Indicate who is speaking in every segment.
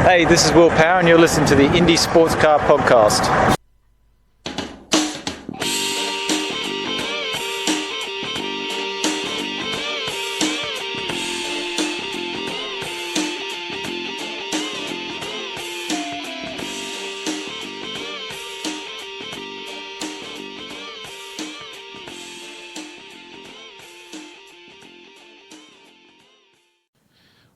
Speaker 1: Hey, this is Will Power, and you're listening to the Indy Sports Car Podcast.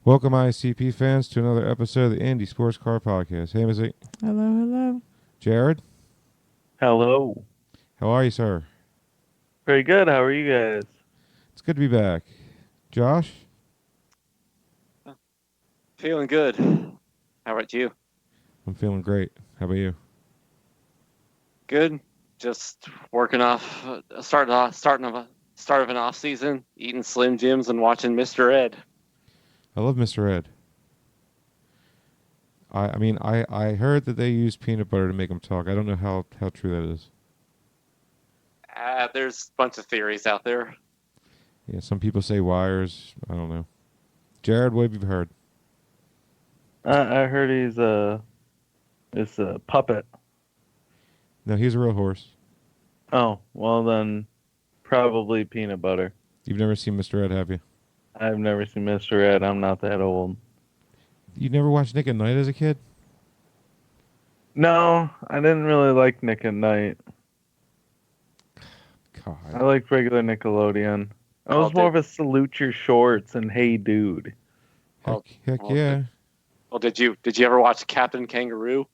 Speaker 2: Welcome, ICP fans, to another episode of the Indy Sports Car Podcast. Hey, Missy.
Speaker 3: Hello.
Speaker 2: Jared.
Speaker 4: Hello.
Speaker 2: How are you, sir?
Speaker 4: Very good. How are you guys?
Speaker 2: It's good to be back. Josh?
Speaker 5: Feeling good. How about you?
Speaker 2: I'm feeling great. How about you?
Speaker 5: Good. Just working off, start of an off season, eating Slim Jims and watching Mr. Ed.
Speaker 2: I love Mr. Ed. I heard that they use peanut butter to make him talk. I don't know how true that is.
Speaker 5: There's a bunch of theories out there.
Speaker 2: Yeah, some people say wires. I don't know. Jared, what have you heard?
Speaker 4: I heard he's a puppet.
Speaker 2: No, he's a real horse.
Speaker 4: Oh, well then, probably peanut butter.
Speaker 2: You've never seen Mr. Ed, have you?
Speaker 4: I've never seen Mr. Ed. I'm not that old.
Speaker 2: You never watched Nick at Night as a kid?
Speaker 4: No, I didn't really like Nick at Night.
Speaker 2: God.
Speaker 4: I liked regular Nickelodeon. I was more of a Salute Your Shorts and Hey Dude.
Speaker 2: Heck yeah.
Speaker 5: Well, did you ever watch Captain Kangaroo?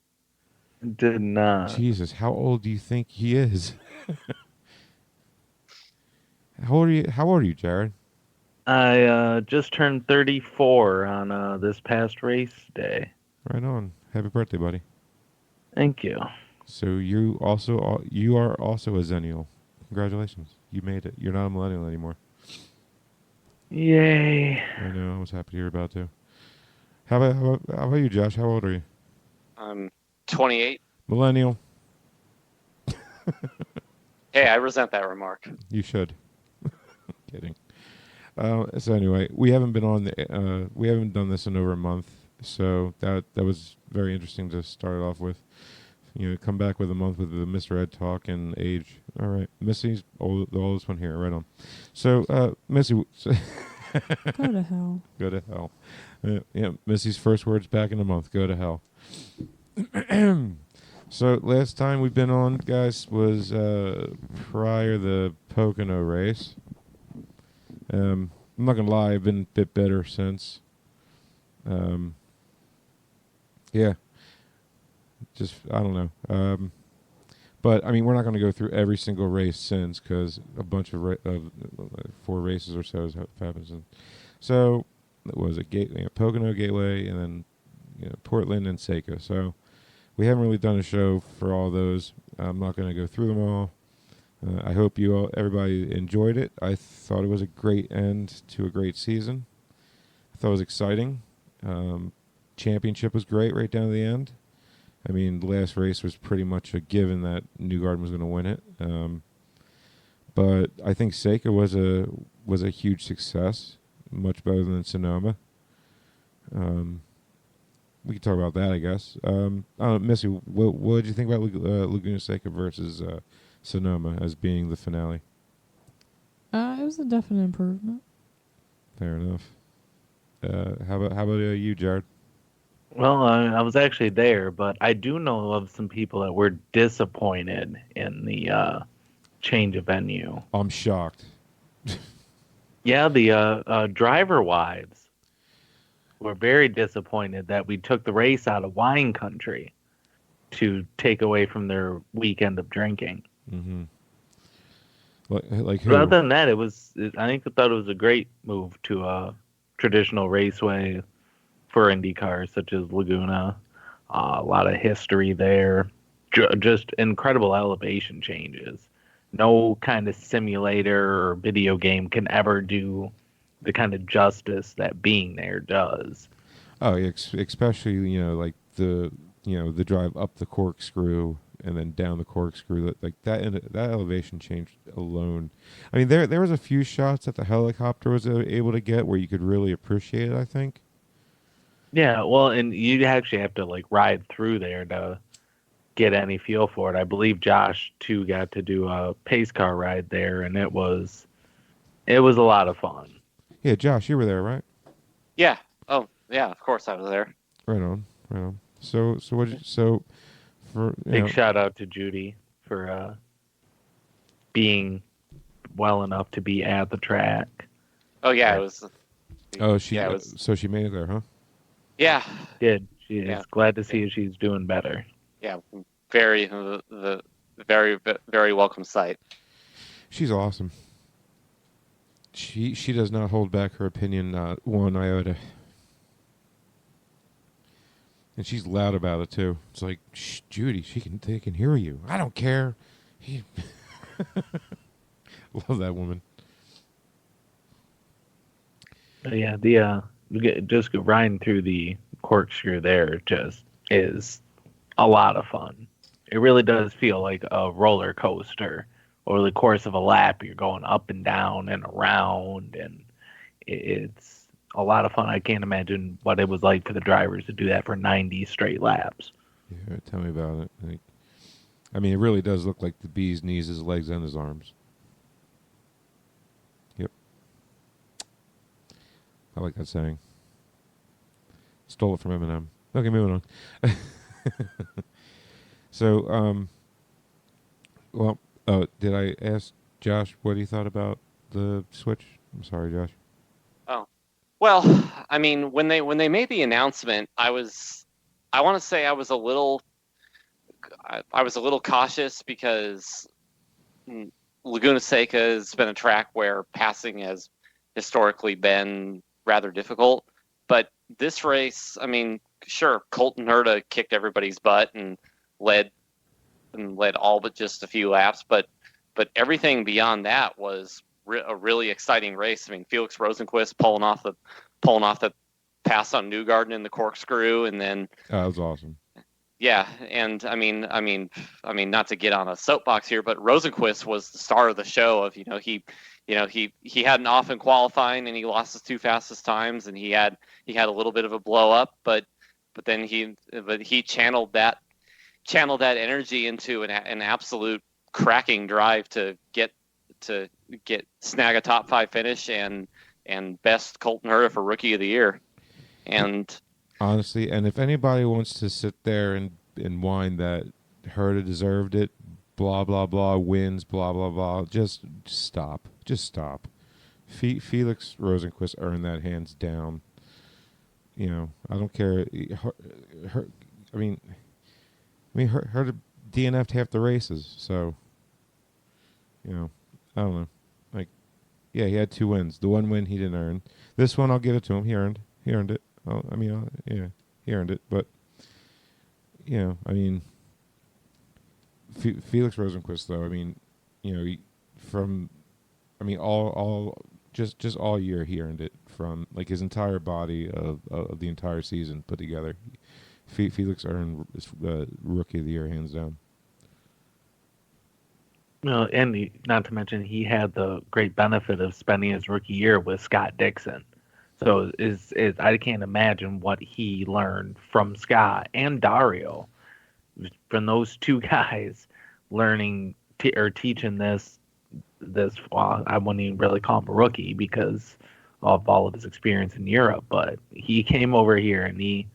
Speaker 4: Did not.
Speaker 2: Jesus, how old do you think he is? How old are you, Jared?
Speaker 4: I just turned 34 on this past race day.
Speaker 2: Right on. Happy birthday, buddy.
Speaker 4: Thank you.
Speaker 2: So you are also a Zennial. Congratulations. You made it. You're not a millennial anymore.
Speaker 4: Yay.
Speaker 2: I know. I was happy to hear about too. How about you, Josh? How old are you?
Speaker 5: I'm 28.
Speaker 2: Millennial.
Speaker 5: Hey, I resent that remark.
Speaker 2: You should. Kidding. So anyway, we haven't done this in over a month, so that was very interesting to start off with. You know, come back with a month with the Mr. Ed talk and age. All right, Missy's the oldest one here. Right on. So, Missy.
Speaker 3: Go to hell.
Speaker 2: Go to hell. Yeah, Missy's first words back in a month. Go to hell. So last time we've been on, guys, was prior the Pocono race. I'm not gonna lie, I've been a bit better since. Yeah. Just I don't know. But I mean, we're not gonna go through every single race since, because a bunch of 4 races or so has happened since. So it was a Pocono Gateway, and then Portland and Seiko. So we haven't really done a show for all those. I'm not gonna go through them all. I hope everybody enjoyed it. I thought it was a great end to a great season. I thought it was exciting. Championship was great right down to the end. I mean, the last race was pretty much a given that Newgarden was going to win it. But I think Seika was a huge success, much better than Sonoma. We can talk about that, I guess. I don't know, Missy, what did you think about Laguna Seca versus Sonoma as being the finale?
Speaker 3: It was a definite improvement.
Speaker 2: Fair enough. How about you, Jared?
Speaker 4: Well, I was actually there, but I do know of some people that were disappointed in the change of venue.
Speaker 2: I'm shocked.
Speaker 4: Yeah, the driver wives were very disappointed that we took the race out of wine country to take away from their weekend of drinking.
Speaker 2: Mm-hmm. Like who?
Speaker 4: But other than that, I thought it was a great move to a traditional raceway for Indy cars such as Laguna. A lot of history there. Just incredible elevation changes. No kind of simulator or video game can ever do the kind of justice that being there does.
Speaker 2: Oh, especially like the drive up the corkscrew and then down the corkscrew. Like that elevation change alone. I mean, there was a few shots that the helicopter was able to get where you could really appreciate it, I think.
Speaker 4: Yeah, well, and you actually have to like ride through there to get any feel for it. I believe Josh too got to do a pace car ride there, and it was a lot of fun.
Speaker 2: Yeah, Josh, you were there, right?
Speaker 5: Yeah. Oh, yeah. Of course, I was there.
Speaker 2: Right on, right on. So what? So for
Speaker 4: Big shout out to Judy for being well enough to be at the track.
Speaker 5: Oh, yeah.
Speaker 4: Yeah.
Speaker 5: It was.
Speaker 2: oh, she.
Speaker 5: Yeah. It was.
Speaker 2: So she made it there, huh?
Speaker 5: Yeah.
Speaker 4: She
Speaker 5: Yeah.
Speaker 4: is glad to see she's doing better.
Speaker 5: Yeah. The very very welcome sight.
Speaker 2: She's awesome. She does not hold back her opinion, not one iota. And she's loud about it too. It's like, shh, Judy, they can hear you. I don't care. Love that woman.
Speaker 4: But yeah, just riding through the corkscrew there just is a lot of fun. It really does feel like a roller coaster. Over the course of a lap, you're going up and down and around, and it's a lot of fun. I can't imagine what it was like for the drivers to do that for 90 straight laps.
Speaker 2: Yeah, tell me about it. Like, I mean, it really does look like the bee's knees, his legs, and his arms. Yep. I like that saying. Stole it from Eminem. Okay, moving on. So, well, did I ask Josh what he thought about the Switch? I'm sorry, Josh.
Speaker 5: Oh. Well, I mean, when they made the announcement, I want to say I was a little cautious because Laguna Seca has been a track where passing has historically been rather difficult. But this race, I mean, sure, Colton Herta kicked everybody's butt and led all but just a few laps, but everything beyond that was a really exciting race. I mean, Felix Rosenqvist pulling off the pass on Newgarden in the corkscrew, and then
Speaker 2: That was awesome.
Speaker 5: yeah, and I mean, not to get on a soapbox here, but Rosenqvist was the star of the show. He had an off in qualifying, and he lost his two fastest times, and he had a little bit of a blow up, but then he channeled that energy into an absolute cracking drive to snag a top 5 finish and best Colton Herta for Rookie of the Year, and.
Speaker 2: Honestly, and if anybody wants to sit there and whine that Herta deserved it, blah, blah, blah, wins, blah, blah, blah, just stop. Just stop. Felix Rosenqvist earned that hands down. You know, I don't care. Herta DNF'd half the races, so, you know, I don't know. Like, yeah, he had 2 wins. The one win he didn't earn. This one, I'll give it to him. He earned it. Oh, I mean, yeah, he earned it. But, you know, I mean, Felix Rosenqvist, though, I mean, you know, just all year he earned it from, like, his entire body of the entire season put together. Felix earned Rookie of the Year, hands down.
Speaker 4: Well, and not to mention he had the great benefit of spending his rookie year with Scott Dixon. So I can't imagine what he learned from Scott and Dario, from those two guys, learning or teaching this. Well, I wouldn't even really call him a rookie because of all of his experience in Europe, but he came over here and he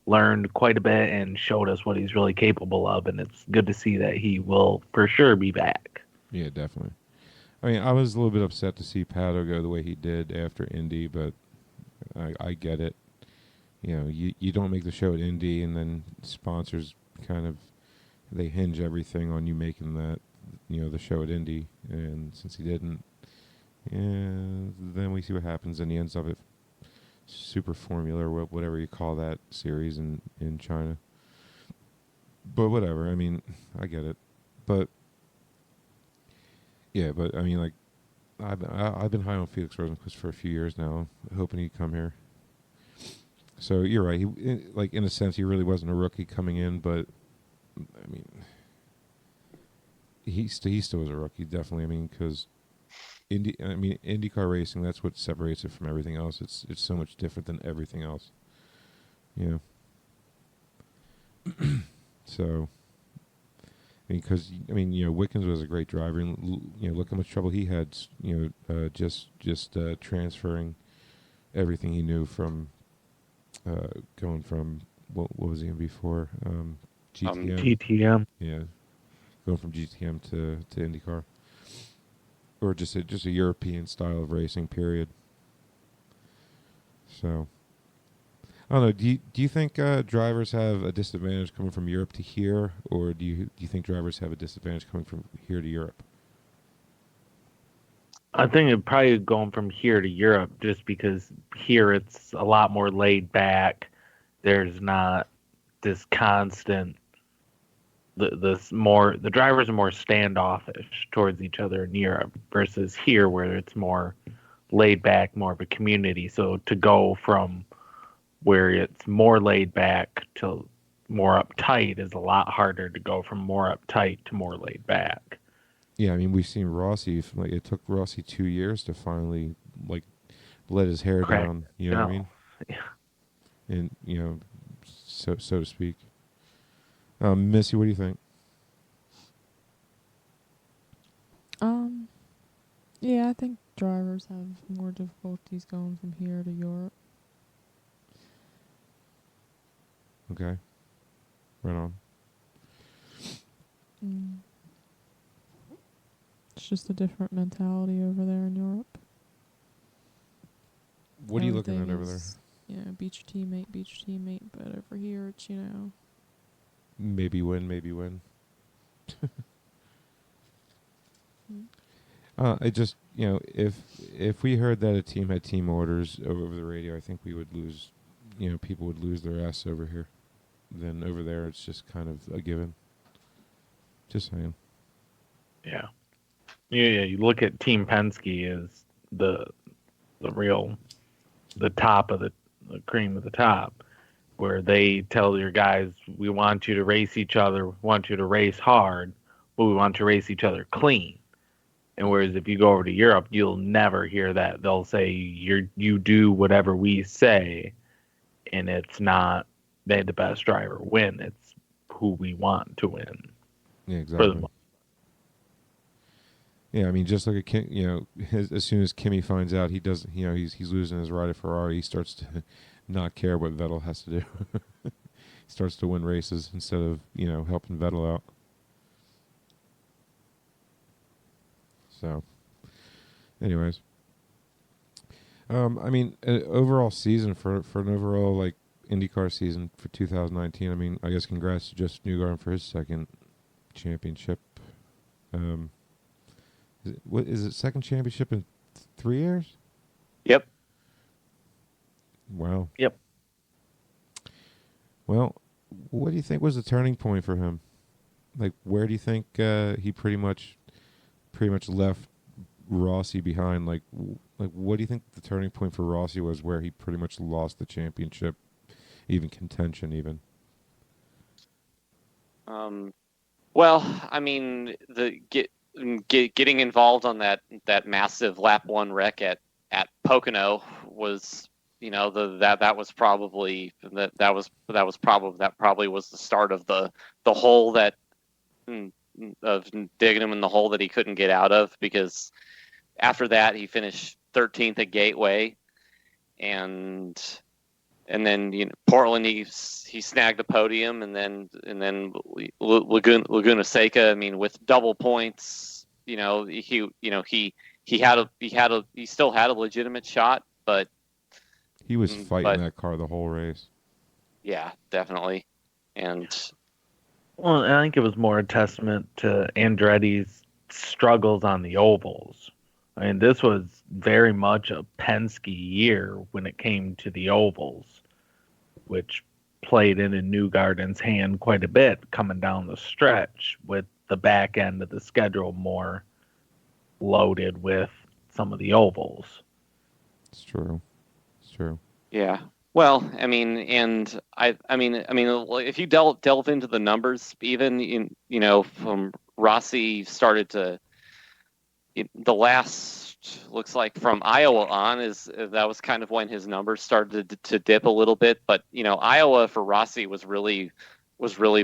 Speaker 4: learned quite a bit and showed us what he's really capable of, and it's good to see that he will for sure be back.
Speaker 2: Yeah, definitely. I mean, I was a little bit upset to see Pato go the way he did after Indy, but I get it. You know, you don't make the show at Indy, and then sponsors kind of, they hinge everything on you making that, you know, the show at Indy. And since he didn't, then we see what happens, and he ends up at Super Formula or whatever you call that series in China. But whatever. I mean, I get it. But yeah, but I mean, like, I've been high on Felix Rosenqvist for a few years now, hoping he'd come here. So you're right. He, like, in a sense, he really wasn't a rookie coming in, but I mean, he still was a rookie, definitely. I mean, because IndyCar racing, that's what separates it from everything else. It's so much different than everything else. Yeah. So, because Wickens was a great driver, and look how much trouble he had. Just transferring everything he knew from going from what was he in before GTM.
Speaker 4: GTM.
Speaker 2: Yeah, going from GTM to IndyCar, or just a European style of racing. Period. So. I don't know. Do you think drivers have a disadvantage coming from Europe to here, or do you think drivers have a disadvantage coming from here to Europe?
Speaker 4: I think it probably going from here to Europe just because here it's a lot more laid back. There's not this constant the drivers are more standoffish towards each other in Europe versus here where it's more laid back, more of a community. So to go from where it's more laid back to more uptight is a lot harder to go from more uptight to more laid back.
Speaker 2: Yeah, I mean, we've seen Rossi. It took Rossi 2 years to finally let his hair
Speaker 4: Crack
Speaker 2: down. You know what I mean?
Speaker 4: Yeah.
Speaker 2: And so to speak. Missy, what do you think?
Speaker 3: Yeah, I think drivers have more difficulties going from here to Europe.
Speaker 2: Okay, right on.
Speaker 3: It's just a different mentality over there in Europe.
Speaker 2: What are you looking at
Speaker 3: Everything
Speaker 2: over there?
Speaker 3: is, beat your teammate. But over here, it's
Speaker 2: Maybe win. I just if we heard that a team had team orders over the radio, I think we would lose. People would lose their ass over here. Then over there, it's just kind of a given. Just saying.
Speaker 4: Yeah. You look at Team Penske as the top of the cream of the top, where they tell your guys, we want you to race each other, we want you to race hard, but we want to race each other clean. And whereas if you go over to Europe, you'll never hear that. They'll say you do whatever we say, and it's not they the best driver win. It's who we want to win.
Speaker 2: Yeah, exactly. Yeah, I mean, just like a Kim, as soon as Kimmy finds out he doesn't, he's losing his ride at Ferrari, he starts to not care what Vettel has to do. He starts to win races instead of helping Vettel out. So, anyways, I mean, an overall season for an overall IndyCar season for 2019. I mean, I guess congrats to Justin Newgarden for his second championship. Is it second championship in 3 years?
Speaker 5: Yep.
Speaker 2: Wow.
Speaker 4: Yep.
Speaker 2: Well, what do you think was the turning point for him? Where do you think he pretty much left Rossi behind? What do you think the turning point for Rossi was, where he pretty much lost the championship, even contention, even?
Speaker 5: Well, I mean, getting involved on that massive lap one wreck at Pocono was, that probably was the start of the hole that of digging him in the hole that he couldn't get out of, because after that he finished 13th at Gateway, and then Portland he snagged the podium, and then Laguna Seca. I mean, with double points, he still had a legitimate shot, but
Speaker 2: he was fighting that car the whole race.
Speaker 5: Yeah, definitely, and.
Speaker 4: Well, I think it was more a testament to Andretti's struggles on the ovals. I mean, this was very much a Penske year when it came to the ovals, which played in Newgarden's hand quite a bit coming down the stretch, with the back end of the schedule more loaded with some of the ovals.
Speaker 2: It's true.
Speaker 5: Yeah. Well, I mean, and I mean, if you delve into the numbers, even from Rossi started to the last looks like from Iowa on is that was kind of when his numbers started to dip a little bit. But Iowa for Rossi was really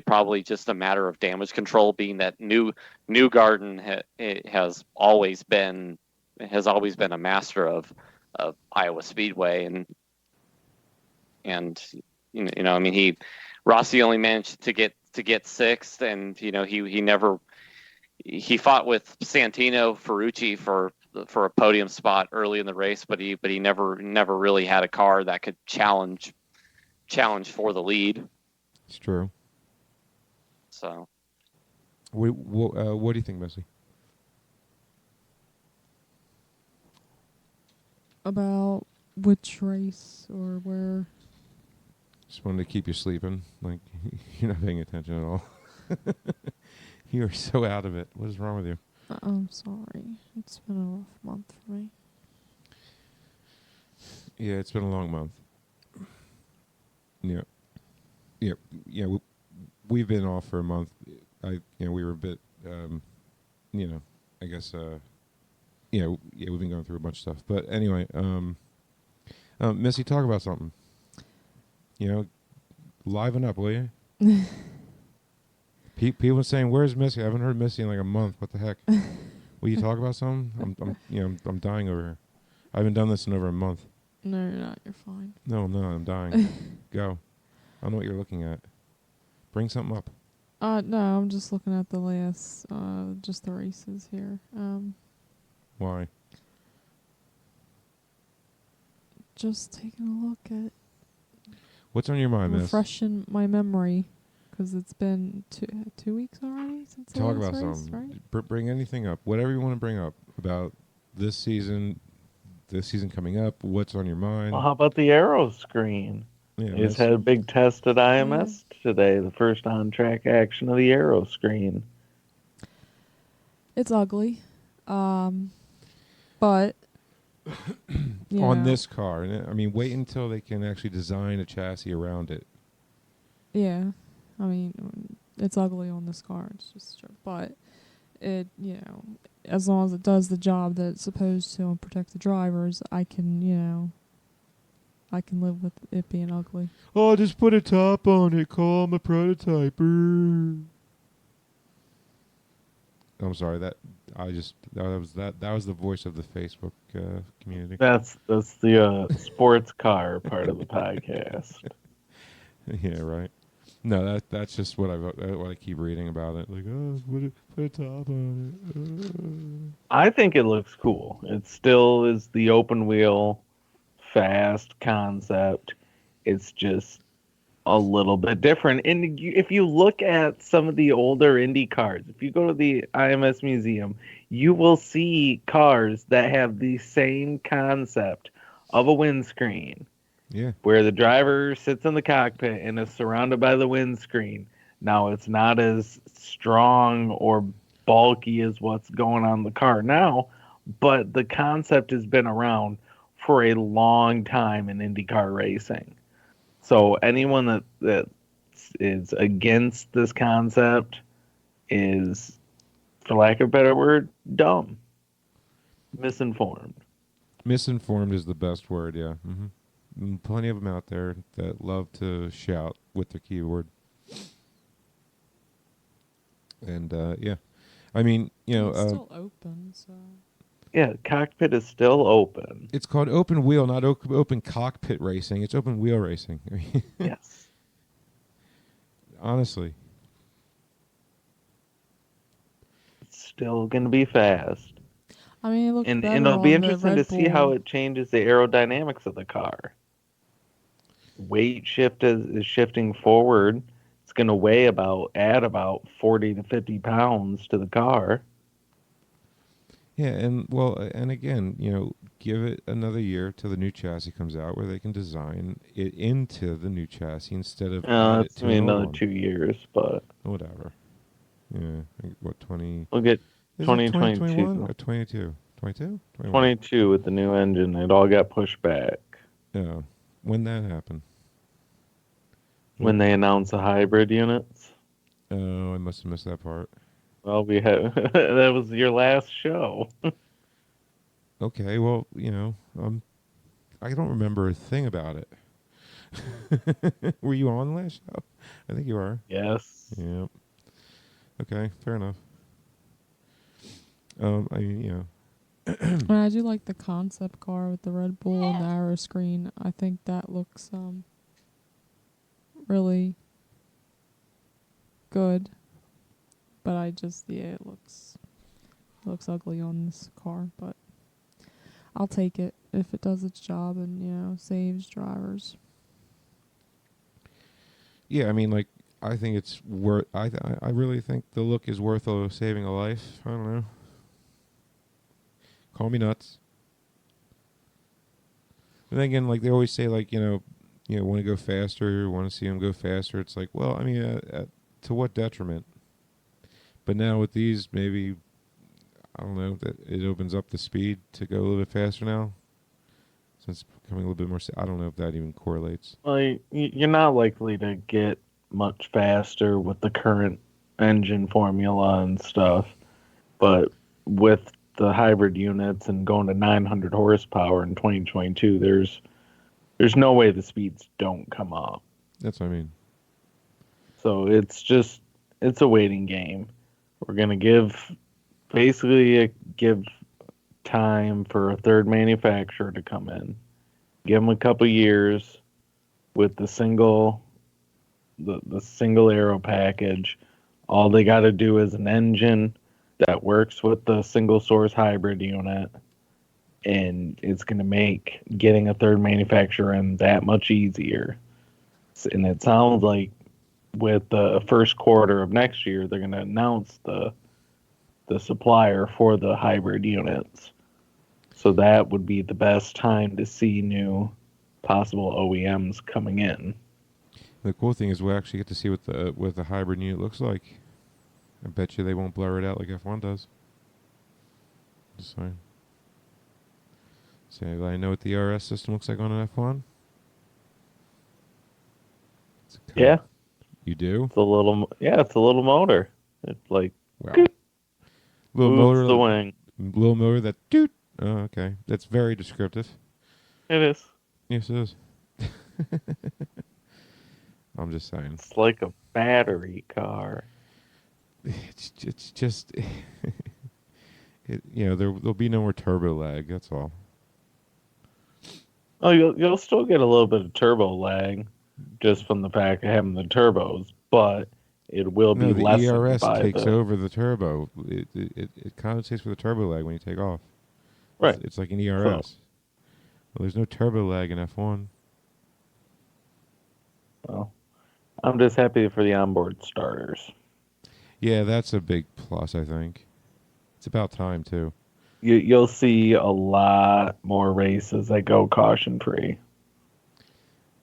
Speaker 5: probably just a matter of damage control, being that Newgarden has always been a master of Iowa Speedway, and I mean Rossi only managed to get sixth, and he fought with Santino Ferrucci for a podium spot early in the race, but he never really had a car that could challenge for the lead.
Speaker 2: It's true.
Speaker 5: So,
Speaker 2: what do you think, Missy?
Speaker 3: About which race or where?
Speaker 2: Just wanted to keep you sleeping. Like, you're not paying attention at all. You are so out of it. What is wrong with you?
Speaker 3: I'm sorry. It's been a rough month for me.
Speaker 2: Yeah, it's been a long month. Yeah. We've been off for a month. We were a bit, I guess, we've been going through a bunch of stuff. But anyway, Missy, talk about something. Liven up, will you? People saying, "Where's Missy?" I haven't heard Missy in like a month. What the heck? Will you talk about something? I'm dying over here. I haven't done this in over a month.
Speaker 3: No, you're not. You're fine.
Speaker 2: No, I'm dying. Go. I don't know what you're looking at. Bring something up.
Speaker 3: No, I'm just looking at the last, just the races here.
Speaker 2: Why?
Speaker 3: Just taking a look at
Speaker 2: What's on your mind, Miss?
Speaker 3: refreshing my memory, because it's been 2 weeks already since the
Speaker 2: Talk
Speaker 3: last
Speaker 2: about
Speaker 3: race,
Speaker 2: something.
Speaker 3: right?
Speaker 2: Bring anything up. Whatever you want to bring up about this season coming up. What's on your mind?
Speaker 4: Well, how about the Aero screen?
Speaker 2: Yeah,
Speaker 4: He's had a big test at IMS today, the first on-track action of the Aero screen.
Speaker 3: It's ugly, but
Speaker 2: on this car. I mean, wait until they can actually design a chassis around it.
Speaker 3: Yeah, I mean, it's ugly on this car. It's just, but it, as long as it does the job that it's supposed to and protect the drivers, I can live with it being ugly.
Speaker 2: Oh, just put a top on it. Call him a prototype. I'm sorry. That was the voice of the Facebook community.
Speaker 4: That's the sports car part of the podcast.
Speaker 2: Yeah, right. No, that's just what I keep reading about it. Like, oh, put a top on it.
Speaker 4: I think it looks cool. It still is the open wheel, fast concept. It's just a little bit different. And if you look at some of the older Indy cars, if you go to the IMS museum, you will see cars that have the same concept of a windscreen.
Speaker 2: Yeah.
Speaker 4: Where the driver sits in the cockpit and is surrounded by the windscreen. Now, it's not as strong or bulky as what's going on in the car now, but the concept has been around for a long time in IndyCar racing. So anyone that is against this concept is, for lack of a better word, dumb. Misinformed.
Speaker 2: Misinformed is the best word, yeah. Mm-hmm. Plenty of them out there that love to shout with their keyboard. And, yeah. I mean,
Speaker 3: It's still open, so...
Speaker 4: Yeah, cockpit is still open.
Speaker 2: It's called open wheel, not open cockpit racing. It's open wheel racing.
Speaker 4: Yes.
Speaker 2: Honestly.
Speaker 4: It's still going to be fast.
Speaker 3: I mean, it looks
Speaker 4: and
Speaker 3: better
Speaker 4: it'll be
Speaker 3: on the
Speaker 4: interesting
Speaker 3: Red
Speaker 4: to see
Speaker 3: Bull.
Speaker 4: how it changes the aerodynamics of the car. Weight shift is shifting forward. It's going to add about 40 to 50 pounds to the car.
Speaker 2: Yeah, and again, give it another year till the new chassis comes out, where they can design it into the new chassis instead of add it
Speaker 4: It's
Speaker 2: to
Speaker 4: going to be
Speaker 2: an old
Speaker 4: another
Speaker 2: one.
Speaker 4: 2 years, but
Speaker 2: Whatever. Yeah, what 20?
Speaker 4: we'll get
Speaker 2: Is
Speaker 4: 2022.
Speaker 2: 2021 or 22? 22?
Speaker 4: 22 with the new engine. It all got pushed back
Speaker 2: Yeah. When that happened?
Speaker 4: when they announced the hybrid units.
Speaker 2: Oh, I must have missed that part.
Speaker 4: Well, we had that was your last show.
Speaker 2: Okay, well, I don't remember a thing about it. Were you on the last show? I think you were.
Speaker 4: Yes.
Speaker 2: Yeah. Okay, fair enough. I mean,
Speaker 3: And I do like the concept car with the Red Bull and the arrow screen. I think that looks really good. But it looks ugly on this car, but I'll take it if it does its job and, saves drivers.
Speaker 2: yeah. I mean, like, I think it's worth. I really think the look is worth saving a life. I don't know. Call me nuts. But then again, like they always say, like want to go faster, want to see them go faster. It's like, well, I mean, to what detriment? But now with these, maybe I don't know that it opens up the speed to go a little bit faster now, since it's becoming a little bit more. I don't know if that even correlates.
Speaker 4: Like you're not likely to get much faster with the current engine formula and stuff, but with the hybrid units and going to 900 horsepower in 2022, there's no way the speeds don't come up.
Speaker 2: That's what I mean.
Speaker 4: So it's a waiting game. We're gonna give time for a third manufacturer to come in. Give them a couple years with the single aero package. All they got to do is an engine that works with the single source hybrid unit, and it's going to make getting a third manufacturer in that much easier. And it sounds like with the first quarter of next year, they're going to announce the supplier for the hybrid units. So that would be the best time to see new possible OEMs coming in.
Speaker 2: The cool thing is we'll actually get to see what the hybrid unit looks like. I bet you they won't blur it out like F1 does. Just saying. So anybody know what the RS system looks like on an F1?
Speaker 4: Yeah.
Speaker 2: You do?
Speaker 4: It's a little motor. It's like
Speaker 2: Wow.
Speaker 4: little moves the wing.
Speaker 2: Little motor that doot. Oh, okay. That's very descriptive.
Speaker 4: It is.
Speaker 2: Yes, it is. I'm just saying.
Speaker 4: It's like a battery car.
Speaker 2: It's just there'll be no more turbo lag. That's all.
Speaker 4: Oh, you'll still get a little bit of turbo lag just from the fact of having the turbos, but it will be
Speaker 2: the
Speaker 4: lessened
Speaker 2: ERS
Speaker 4: by
Speaker 2: takes over the turbo. It compensates for the turbo lag when you take off.
Speaker 4: Right.
Speaker 2: It's like an ERS. Well, there's no turbo lag in F1.
Speaker 4: Well, I'm just happy for the onboard starters.
Speaker 2: Yeah, that's a big plus, I think. It's about time, too.
Speaker 4: You'll see a lot more races that go caution-free.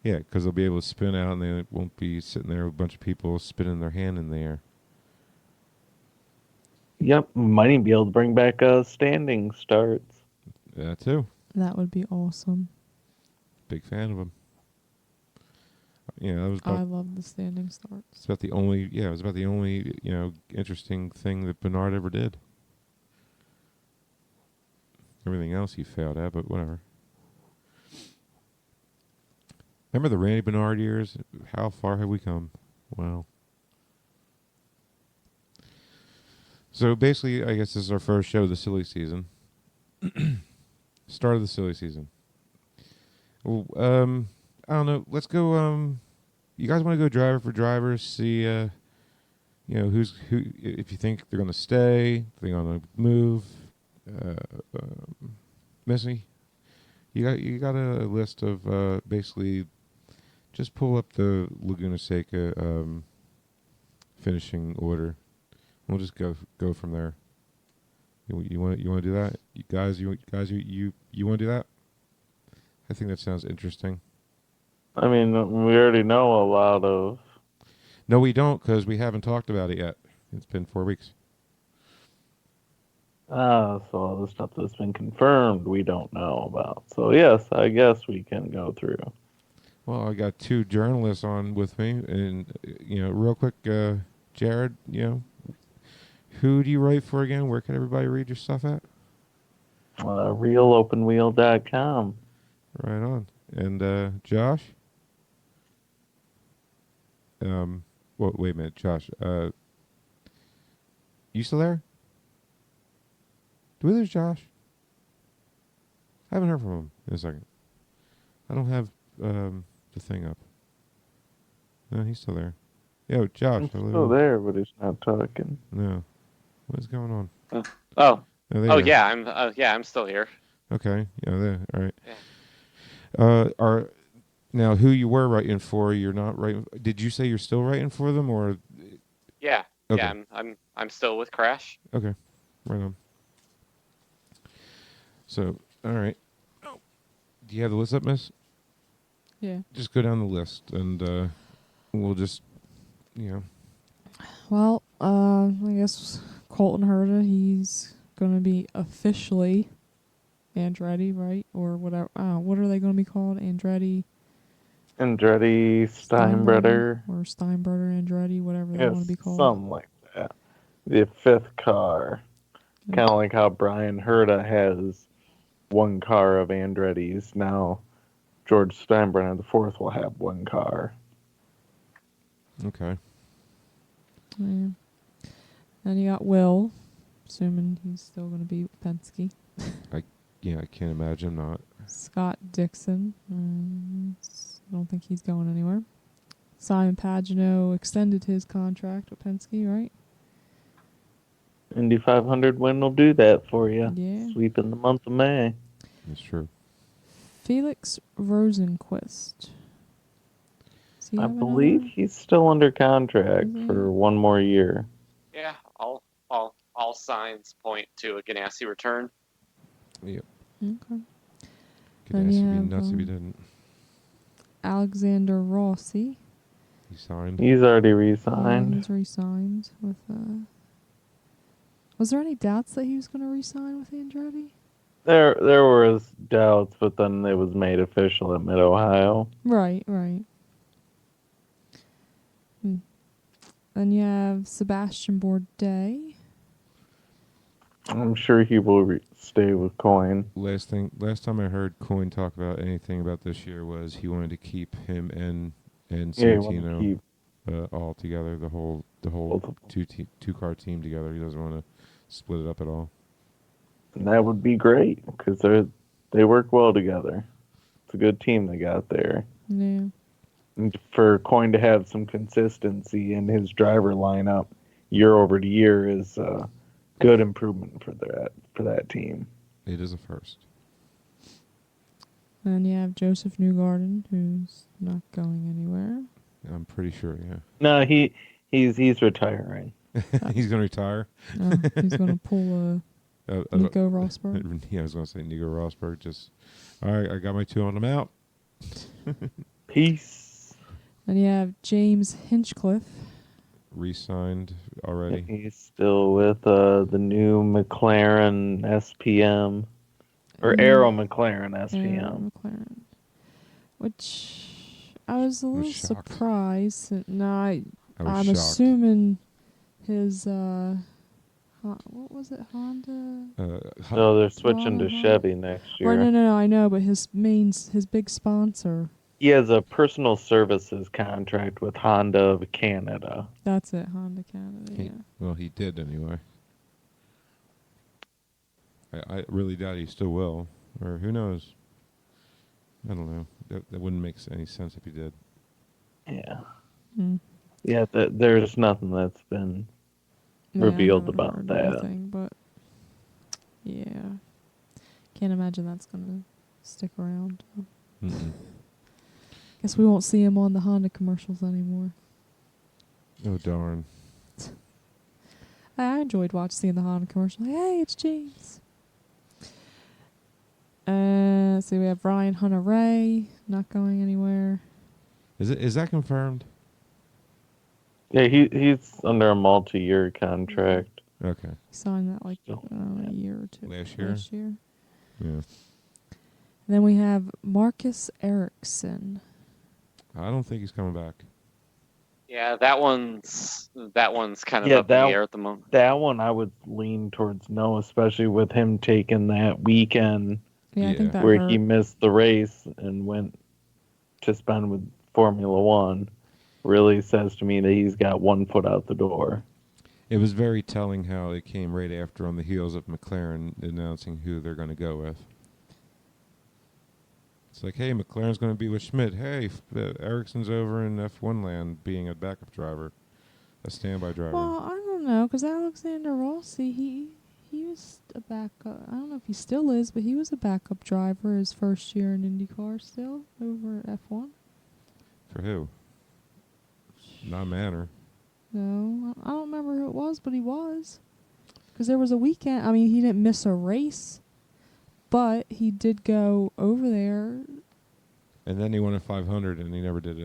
Speaker 2: Yeah, because they'll be able to spin out and they won't be sitting there with a bunch of people spinning their hand in the air.
Speaker 4: Yep, might even be able to bring back standing starts.
Speaker 2: That, too.
Speaker 3: That would be awesome.
Speaker 2: Big fan of them. Yeah,
Speaker 3: I love the standing starts.
Speaker 2: It's about the only. Yeah, it was about the only interesting thing that Bernard ever did. Everything else he failed at, but whatever. Remember the Randy Bernard years? How far have we come? Wow. So basically, I guess this is our first show of the silly season. Start of the silly season. Well, I don't know. Let's go. You guys want to go driver for driver? See, who's who. If you think they're going to stay, if they're going to move. Missy, you got a list of basically. Just pull up the Laguna Seca finishing order. We'll just go from there. You want to do that, you guys? You want to do that? I think that sounds interesting.
Speaker 4: I mean, we already know a lot of.
Speaker 2: No, we don't, because we haven't talked about it yet. It's been 4 weeks.
Speaker 4: So all the stuff that's been confirmed, we don't know about. So yes, I guess we can go through.
Speaker 2: Well, I got 2 journalists on with me, and real quick, Jared, Who do you write for again? Where can everybody read your stuff at?
Speaker 4: RealOpenWheel.com.
Speaker 2: Right on. And Josh? Well, wait a minute, Josh. You still there? Where's Josh? I haven't heard from him in a second. I don't have the thing up. No, he's still there. Yo, Josh.
Speaker 4: I'm
Speaker 2: hello.
Speaker 4: still there, but he's not talking.
Speaker 2: No. What's going on?
Speaker 5: Oh,
Speaker 2: Oh, there
Speaker 5: oh
Speaker 2: you are.
Speaker 5: yeah, I'm still here.
Speaker 2: Okay. Yeah, there. All right.
Speaker 5: Yeah.
Speaker 2: Now who you were writing for? You're not writing. Did you say you're still writing for them, or?
Speaker 5: Yeah,
Speaker 2: Okay.
Speaker 5: yeah, I'm still with Crash.
Speaker 2: Okay. Right on. So, all right. Do you have the list up, Miss?
Speaker 3: Yeah.
Speaker 2: Just go down the list, and we'll just,
Speaker 3: Well, I guess Colton Herta, he's going to be officially Andretti, right? Or whatever. What are they going to be called? Andretti
Speaker 4: Steinbrenner.
Speaker 3: Or Steinbrenner Andretti, whatever they want to be called.
Speaker 4: Something like that. The fifth car.
Speaker 3: Yeah.
Speaker 4: Kind of like how Brian Herta has one car of Andretti's. Now, George Steinbrenner, the fourth, will have one car.
Speaker 2: Okay.
Speaker 3: Yeah. And you got Will, assuming he's still going to be with Penske.
Speaker 2: Yeah, I can't imagine not.
Speaker 3: Scott Dixon. I don't think he's going anywhere. Simon Pagino extended his contract with Penske, right?
Speaker 4: Indy 500 win will do that for you.
Speaker 3: Yeah.
Speaker 4: Sweep in the month of May.
Speaker 2: That's true.
Speaker 3: Felix Rosenquist. Does he
Speaker 4: I
Speaker 3: have another-
Speaker 4: believe he's still under contract
Speaker 3: Is he?
Speaker 4: for one more year.
Speaker 5: Yeah, all signs point to a Ganassi return.
Speaker 2: Yep.
Speaker 3: Okay.
Speaker 2: Could
Speaker 3: Then
Speaker 2: ask
Speaker 3: you
Speaker 2: to be
Speaker 3: have,
Speaker 2: nuts if he didn't.
Speaker 3: Alexander Rossi.
Speaker 2: He signed.
Speaker 4: He's already
Speaker 3: Yeah,
Speaker 4: re-signed.
Speaker 3: he's re-signed with. Was there any doubts that he was going to re-sign with Andretti?
Speaker 4: There was doubts, but then it was made official at Mid Ohio.
Speaker 3: Right. Then you have Sebastian Bourdais.
Speaker 4: I'm sure he will stay with Coin.
Speaker 2: Last time I heard Coin talk about anything about this year was he wanted to keep him and
Speaker 4: Yeah, he wanted to
Speaker 2: Santino
Speaker 4: keep
Speaker 2: all together, the whole
Speaker 4: both of them.
Speaker 2: two car team together. He doesn't want to split it up at all.
Speaker 4: And that would be great because they work well together. It's a good team they got there.
Speaker 3: Yeah.
Speaker 4: And for Coin to have some consistency in his driver lineup year over year is a good improvement for that team.
Speaker 2: It is a first.
Speaker 3: Then you have Joseph Newgarden, who's not going anywhere.
Speaker 2: I'm pretty sure, yeah.
Speaker 4: No, he's retiring.
Speaker 2: He's going to retire.
Speaker 3: He's going to pull a Nico Rosberg.
Speaker 2: Yeah, I was going to say Nico Rosberg. Just, all right, I got my two on them out.
Speaker 4: Peace.
Speaker 3: Then you have James Hinchcliffe.
Speaker 2: Re-signed already.
Speaker 4: He's still with the new McLaren SPM. Or Aero McLaren SPM.
Speaker 3: Aero McLaren. Which I was a little
Speaker 2: shocked.
Speaker 3: surprised. I'm
Speaker 2: shocked.
Speaker 3: assuming his what was it, Honda?
Speaker 4: So they're switching to
Speaker 3: Honda?
Speaker 4: Chevy next year.
Speaker 3: Right, no, I know, but his big sponsor.
Speaker 4: He has a personal services contract with Honda of Canada.
Speaker 3: That's it, Honda Canada. Yeah.
Speaker 2: Well, he did anyway. I really doubt he still will. Or who knows? I don't know. That wouldn't make any sense if he did.
Speaker 4: Yeah.
Speaker 3: Mm.
Speaker 4: Yeah, there's nothing that's been
Speaker 3: Yeah,
Speaker 4: revealed
Speaker 3: I haven't
Speaker 4: about
Speaker 3: heard
Speaker 4: that.
Speaker 3: anything, but yeah, can't imagine that's gonna stick around.
Speaker 2: Mm-mm.
Speaker 3: Guess we won't see him on the Honda commercials anymore.
Speaker 2: Oh, darn.
Speaker 3: I enjoyed seeing the Honda commercial. Hey, it's James. So we have Ryan Hunter-Reay not going anywhere.
Speaker 2: Is that confirmed?
Speaker 4: Yeah, he's under a multi-year contract.
Speaker 2: Okay.
Speaker 3: He signed that like
Speaker 4: Still.
Speaker 3: a year or two.
Speaker 2: Last year?
Speaker 3: Last year.
Speaker 2: Yeah.
Speaker 3: And then we have Marcus Ericsson.
Speaker 2: I don't think he's coming back.
Speaker 5: Yeah, that one's kind of
Speaker 4: Yeah,
Speaker 5: up in the air at the moment.
Speaker 4: that one I would lean towards no, especially with him taking that weekend
Speaker 3: Yeah, I
Speaker 2: Yeah.
Speaker 3: think that
Speaker 4: where
Speaker 3: hurt.
Speaker 4: he missed the race and went to spend with Formula One. Really says to me that he's got one foot out the door.
Speaker 2: It was very telling how it came right after on the heels of McLaren announcing who they're going to go with. It's like, hey, McLaren's going to be with Schmidt. Hey, Ericsson's over in F1 land being a backup driver, a standby driver.
Speaker 3: Well, I don't know, because Alexander Rossi, he was a backup. I don't know if he still is, but he was a backup driver his first year in IndyCar still over at F1.
Speaker 2: For who? Not Manor.
Speaker 3: No, I don't remember who it was, but he was. Because there was a weekend. I mean, he didn't miss a race, but he did go over there.
Speaker 2: And then he won a 500, and he never did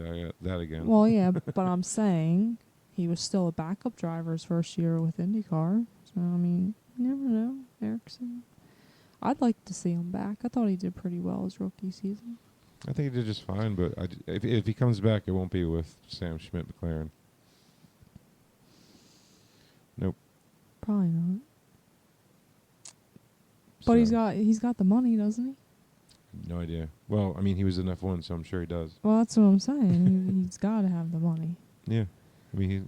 Speaker 2: that again.
Speaker 3: Well, yeah, but I'm saying he was still a backup driver his first year with IndyCar. So, I mean, you never know, Ericsson. I'd like to see him back. I thought he did pretty well his rookie season.
Speaker 2: I think he did just fine, but if he comes back, it won't be with Sam Schmidt McLaren. Nope.
Speaker 3: Probably not. But he's got the money, doesn't he?
Speaker 2: No idea. Well, I mean, he was in F1, so I'm sure he does.
Speaker 3: Well, that's what I'm saying. He's got to have the money.
Speaker 2: Yeah. I mean,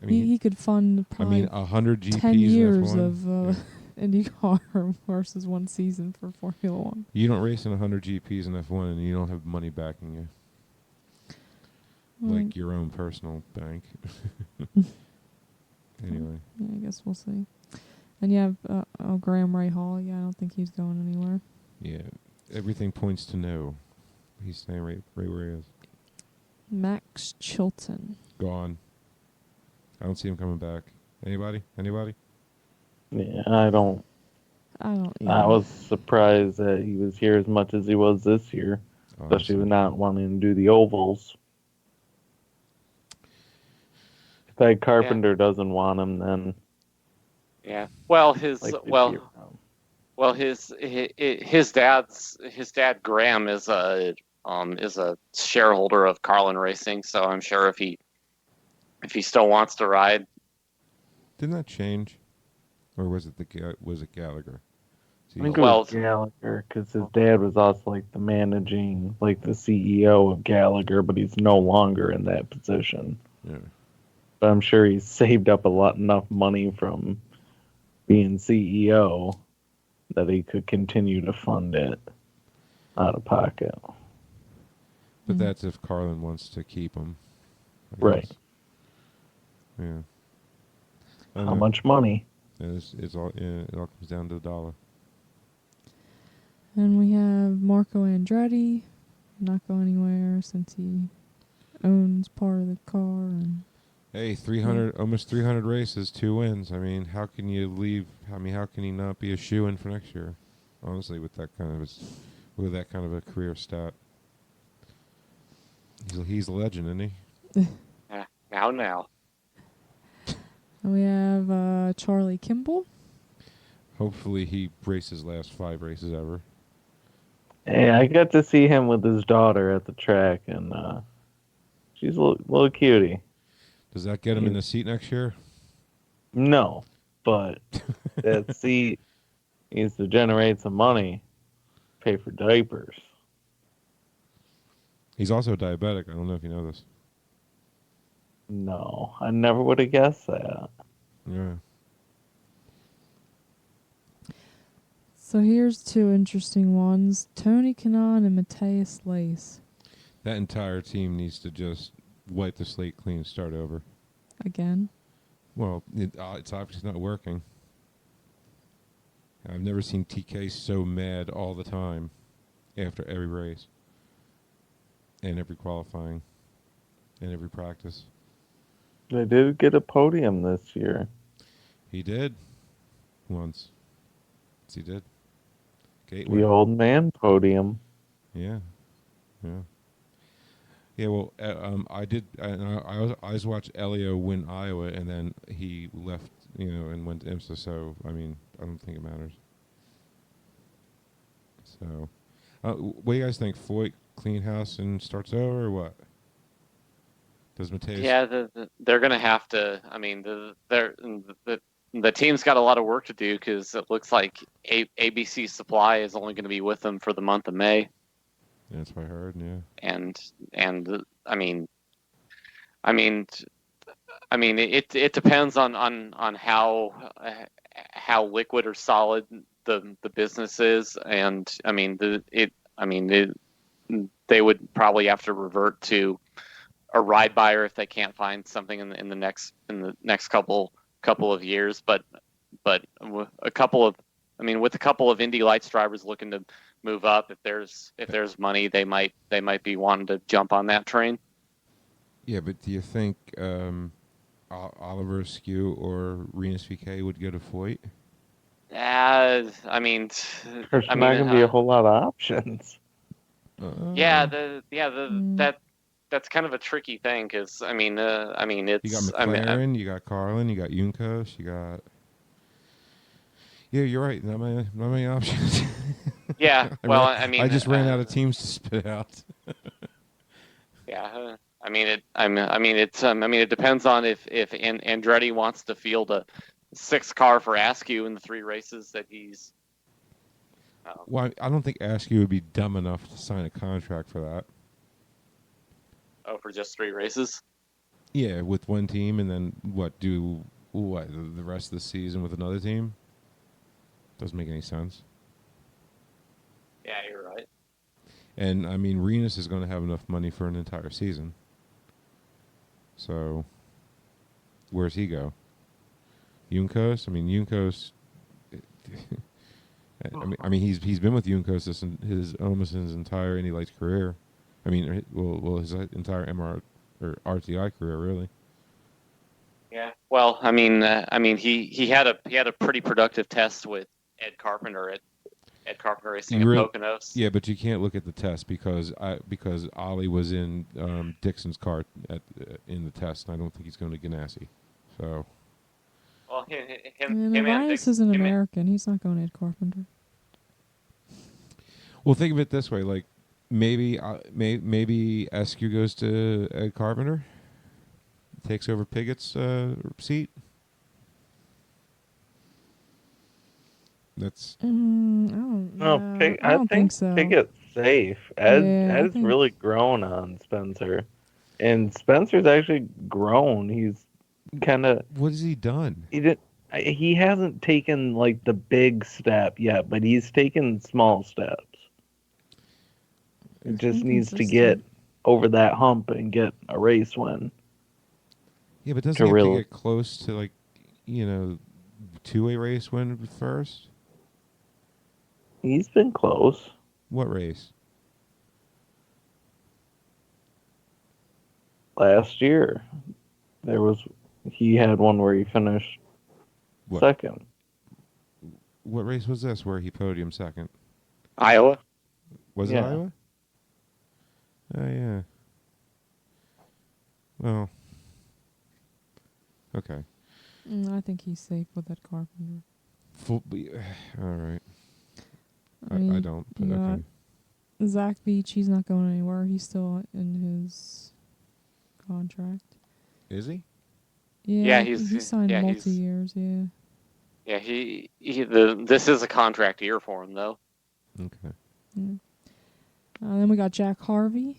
Speaker 3: He could fund probably
Speaker 2: 100 GPs
Speaker 3: 10 years
Speaker 2: in F1.
Speaker 3: of IndyCar versus one season for Formula One.
Speaker 2: You don't race in 100 GPs in F1, and you don't have money backing you. Like your own personal bank. Anyway.
Speaker 3: Yeah, I guess we'll see. And you have Graham Rahal. Yeah, I don't think he's going anywhere.
Speaker 2: Yeah. Everything points to no. He's staying right where he is.
Speaker 3: Max Chilton.
Speaker 2: Gone. I don't see him coming back. Anybody?
Speaker 4: Yeah, I don't.
Speaker 3: Yeah.
Speaker 4: I was surprised that he was here as much as he was this year, especially
Speaker 2: Honestly.
Speaker 4: with not wanting to do the ovals. If Peg Carpenter doesn't want him, then
Speaker 5: Yeah. Well,
Speaker 4: like 50 years now.
Speaker 5: his dad Graham is a shareholder of Carlin Racing, so I'm sure if he still wants to ride.
Speaker 2: Didn't that change? Or was it Gallagher?
Speaker 4: I think it was Gallagher, because his dad was also like the CEO of Gallagher, but he's no longer in that position.
Speaker 2: Yeah.
Speaker 4: But I'm sure he's saved up enough money from being CEO that he could continue to fund it out of pocket.
Speaker 2: But that's if Carlin wants to keep him. I
Speaker 4: Right.
Speaker 2: guess. Yeah.
Speaker 4: How much money?
Speaker 2: It all comes down to the dollar.
Speaker 3: And we have Marco Andretti. Not going anywhere since he owns part of the car. And
Speaker 2: Hey, almost 300 races, 2 wins. I mean, how can you leave? I mean, how can he not be a shoo-in for next year? Honestly, with that kind of a career stat, he's a legend, isn't he?
Speaker 5: Now.
Speaker 3: And we have Charlie Kimball.
Speaker 2: Hopefully, he raced his last 5 races ever.
Speaker 4: Hey, I got to see him with his daughter at the track, and she's a little cutie.
Speaker 2: Does that get him in the seat next year?
Speaker 4: No, but that seat needs to generate some money, pay for diapers.
Speaker 2: He's also diabetic. I don't know if you know this.
Speaker 4: No, I never would have guessed that.
Speaker 2: Yeah.
Speaker 3: So here's 2 interesting ones. Tony Kanaan and Matthias Lace.
Speaker 2: That entire team needs to just wipe the slate clean and start over.
Speaker 3: Again.
Speaker 2: Well, it's obviously not working. I've never seen TK so mad all the time after every race and every qualifying and every practice.
Speaker 4: They did get a podium this year.
Speaker 2: He did. Once. Yes, he did. Gateway.
Speaker 4: The old man podium.
Speaker 2: Yeah. Yeah. Yeah, well, I did. I was watched Elio win Iowa, and then he left, and went to IMSA. So, I mean, I don't think it matters. So, what do you guys think? Foyt clean house and starts over, or what? Does Mateus?
Speaker 5: Yeah, they're going to have to. I mean, the team's got a lot of work to do because it looks like ABC Supply is only going to be with them for the month of May,
Speaker 2: That's what I heard. Yeah.
Speaker 5: and I mean, it depends on how liquid or solid the business is, and they would probably have to revert to a ride buyer if they can't find something in the next couple of years. But with a couple of Indy Lights drivers looking to move up, if there's money, they might be wanting to jump on that train.
Speaker 2: Yeah, but do you think Oliver Askew or Renus VK would go to Foyt?
Speaker 5: I mean,
Speaker 4: There's not going to be a whole lot of options.
Speaker 5: Yeah,
Speaker 3: Mm.
Speaker 5: that's kind of a tricky thing because it's
Speaker 2: You got McLaren, you got Carlin, you got Junkos, you got. Yeah, you're right. Not many options.
Speaker 5: yeah. Well,
Speaker 2: I just ran out of teams to spit out.
Speaker 5: yeah. It depends on if Andretti wants to field a 6 car for Askew in the 3 races that he's.
Speaker 2: Well, I don't think Askew would be dumb enough to sign a contract for that.
Speaker 5: Oh, for just 3 races.
Speaker 2: Yeah, with one team, and then do the rest of the season with another team? Doesn't make any sense.
Speaker 5: Yeah, you're right.
Speaker 2: And I mean, Renus is going to have enough money for an entire season. So, where's he go? Junkos? I mean, Junkos. He's been with Junkos almost his entire Indy Lights career. I mean, his entire MR or RTI career, really.
Speaker 5: Yeah. Well, he had a pretty productive test with Ed Carpenter at Carpenter Racing at Poconos.
Speaker 2: Yeah, but you can't look at the test because Ollie was in Dixon's car in the test, and I don't think he's going to Ganassi. So.
Speaker 5: Well,
Speaker 3: Elias is an American. He's not going to Ed Carpenter.
Speaker 2: Well, think of it this way: like maybe Askew goes to Ed Carpenter, takes over Pigot's seat. That's.
Speaker 3: I don't think so.
Speaker 4: Pigot's safe. Ed's really grown on Spencer, and Spencer's actually grown. He's kind of.
Speaker 2: What has he done?
Speaker 4: He hasn't taken like the big step yet, but he's taken small steps. It just needs to get over that hump and get a race win.
Speaker 2: Yeah, but doesn't he have to get close to two-way race win first?
Speaker 4: He's been close.
Speaker 2: What race?
Speaker 4: Last year, he had one where he finished second.
Speaker 2: What race was this where he podiumed second?
Speaker 5: Iowa.
Speaker 2: Was it Iowa? Oh, yeah. Well, okay.
Speaker 3: I think he's safe with that Carpenter.
Speaker 2: All right.
Speaker 3: I
Speaker 2: don't, but okay.
Speaker 3: Zach Beach, he's not going anywhere. He's still in his contract.
Speaker 2: Is he?
Speaker 3: Yeah, he signed multi-years, yeah.
Speaker 5: Yeah, this is a contract year for him, though.
Speaker 2: Okay.
Speaker 3: Yeah. Then we got Jack Harvey.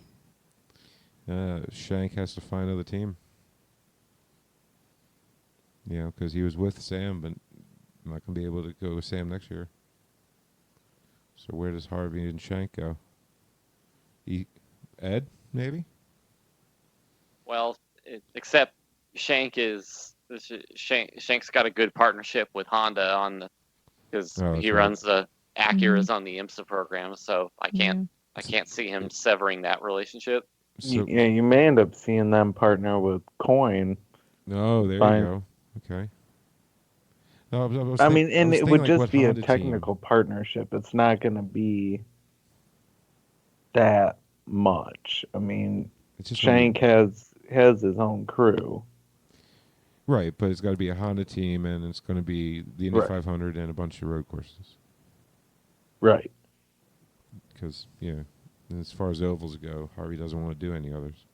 Speaker 2: Shank has to find another team. Yeah, because he was with Sam, but not going to be able to go with Sam next year. So where does Harvey and Shank go? Ed, maybe?
Speaker 5: Well, except Shank's got a good partnership with Honda because he runs the Acuras on the IMSA program, so I can't see him severing that relationship.
Speaker 4: So, yeah, you may end up seeing them partner with Coin.
Speaker 2: Oh, there you go. Okay. No,
Speaker 4: it would just be a technical partnership. It's not going to be that much. I mean, Shank has his own crew.
Speaker 2: Right, but it's got to be a Honda team, and it's going to be the Indy 500 and a bunch of road courses.
Speaker 4: Right.
Speaker 2: Because, as far as ovals go, Harvey doesn't want to do any others.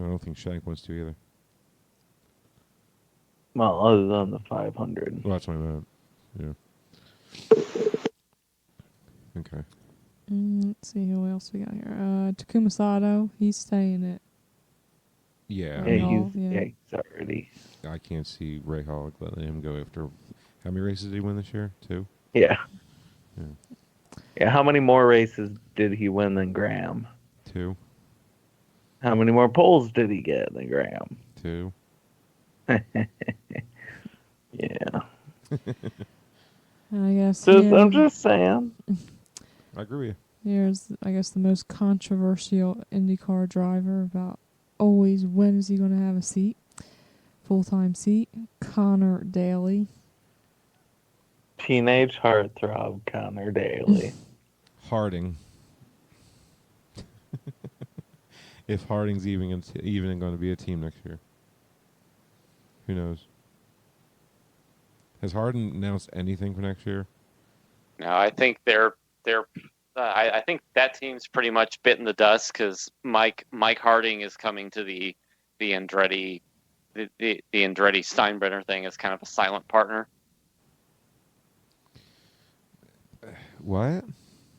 Speaker 2: I don't think Shank wants to either.
Speaker 4: Well, other than the 500.
Speaker 2: Well, that's what I meant. Yeah. Okay.
Speaker 3: Let's see who else we got here. Takuma Sato, he's staying at.
Speaker 2: Yeah.
Speaker 4: Yeah,
Speaker 3: Hall,
Speaker 4: he's already.
Speaker 2: I can't see Ray Hall letting him go after. How many races did he win this year? 2?
Speaker 4: Yeah.
Speaker 2: Yeah.
Speaker 4: Yeah, how many more races did he win than Graham?
Speaker 2: 2.
Speaker 4: How many more poles did he get than Graham?
Speaker 2: 2.
Speaker 4: Yeah.
Speaker 3: And I guess
Speaker 4: I'm just saying.
Speaker 2: I agree with
Speaker 3: here's, I guess, the most controversial IndyCar driver about always when is he going to have a seat, full-time seat. Connor Daly.
Speaker 4: Teenage heartthrob Connor Daly.
Speaker 2: you. Harding. If Harding's even going to be a team next year. Who knows? Has Harding announced anything for next year?
Speaker 5: No, I think I think that team's pretty much bitten the dust because Mike Harding is coming to the Andretti the Andretti Steinbrenner thing as kind of a silent partner.
Speaker 2: What?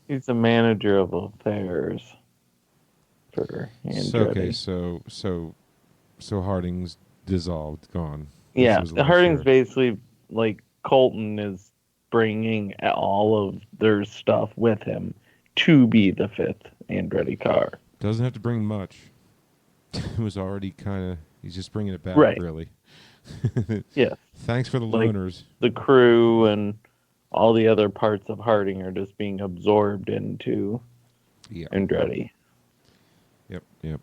Speaker 4: He's the manager of affairs for Andretti.
Speaker 2: So Harding's dissolved, gone.
Speaker 4: Yeah,
Speaker 2: This was last
Speaker 4: Harding's
Speaker 2: year.
Speaker 4: basically like Colton is bringing all of their stuff with him to be the 5th Andretti car.
Speaker 2: Doesn't have to bring much. It was already kind of. He's just bringing it back,
Speaker 4: Right.
Speaker 2: really.
Speaker 4: Yeah.
Speaker 2: Thanks for the
Speaker 4: Like-
Speaker 2: loaners.
Speaker 4: The crew and all the other parts of Harding are just being absorbed into
Speaker 2: Yeah.
Speaker 4: Andretti.
Speaker 2: Yep.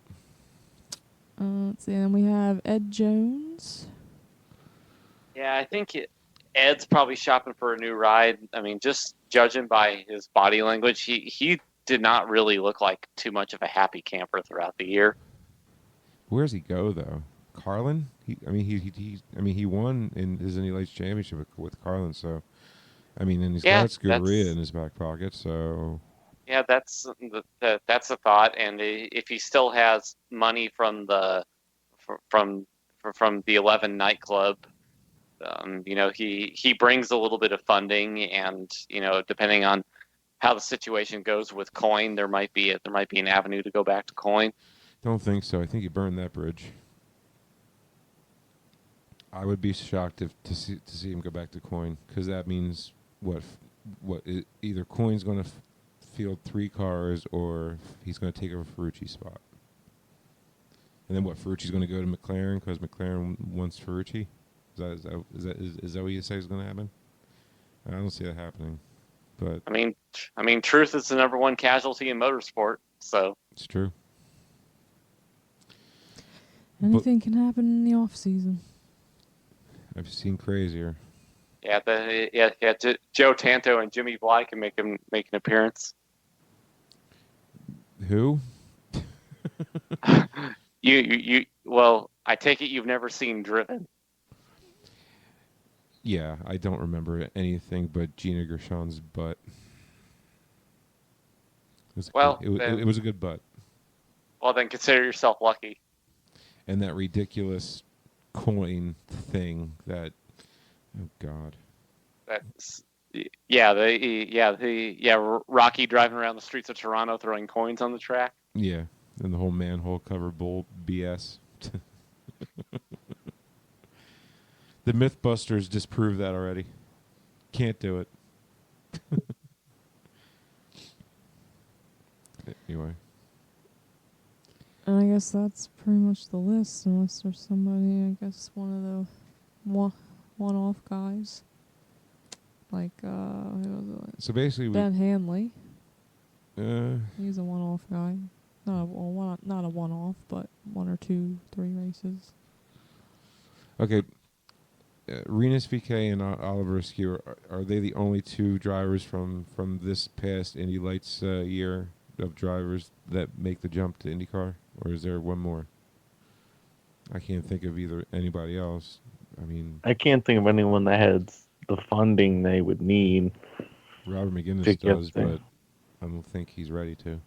Speaker 3: Let's see, and we have Ed Jones.
Speaker 5: Yeah, I think Ed's probably shopping for a new ride. I mean, just judging by his body language, he did not really look like too much of a happy camper throughout the year.
Speaker 2: Where does he go though? Carlin? He won in his Indy Lights Championship with Carlin. So, and he's got Scuderia in his back pocket. So,
Speaker 5: yeah, that's a thought. And if he still has money from the 11 nightclub, he brings a little bit of funding, and depending on how the situation goes with Coin, there might be an avenue to go back to Coin.
Speaker 2: don't think so. I think he burned that bridge. I would be shocked to see him go back to Coin, because that means either Coin's going to field 3 cars or he's going to take over Ferrucci's spot. And then Ferrucci's going to go to McLaren because McLaren wants Ferrucci? Is that what you say is going to happen? I don't see that happening. But
Speaker 5: I mean, truth is the number one casualty in motorsport, so
Speaker 2: it's true.
Speaker 3: Anything can happen in the off season.
Speaker 2: I've seen crazier.
Speaker 5: Yeah. Joe Tanto and Jimmy Bly can make an appearance.
Speaker 2: Who?
Speaker 5: Well, I take it you've never seen Driven.
Speaker 2: Yeah, I don't remember anything but Gina Gershon's butt. It was a good butt.
Speaker 5: Well, then consider yourself lucky.
Speaker 2: And that ridiculous coin thing that, oh God.
Speaker 5: That's Rocky driving around the streets of Toronto throwing coins on the track.
Speaker 2: Yeah, and the whole manhole cover bowl BS. The Mythbusters disproved that already. Can't do it. Anyway.
Speaker 3: And I guess that's pretty much the list, unless there's somebody, I guess, one of the one-off guys. Like, who was it?
Speaker 2: So basically,
Speaker 3: Ben Hanley.
Speaker 2: uh,
Speaker 3: He's a one-off guy. Not a one-off, but 1 or 2, 3 races.
Speaker 2: okay. Renus VK and Oliver Askew, are they the only 2 drivers from this past Indy Lights year of drivers that make the jump to IndyCar, or is there one more? I can't think of anybody else.
Speaker 4: I can't think of anyone that has the funding they would need.
Speaker 2: Robert McGinnis
Speaker 4: to get
Speaker 2: does,
Speaker 4: there.
Speaker 2: but I don't think he's ready to.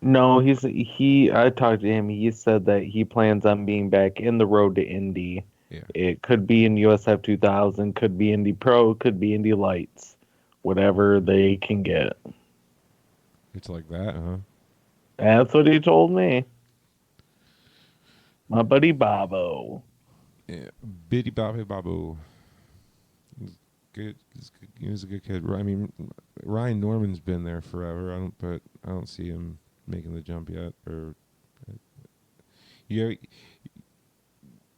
Speaker 4: No, I talked to him. He said that he plans on being back in the road to Indy.
Speaker 2: Yeah.
Speaker 4: It could be in USF 2000, could be Indy Pro, could be Indy Lights, whatever they can get.
Speaker 2: It's like that, huh?
Speaker 4: That's what he told me. My buddy Bobo.
Speaker 2: Yeah. Biddy Bobby Babu. Good. He was a good kid. I mean, Ryan Norman's been there forever. I don't see him making the jump yet. Or,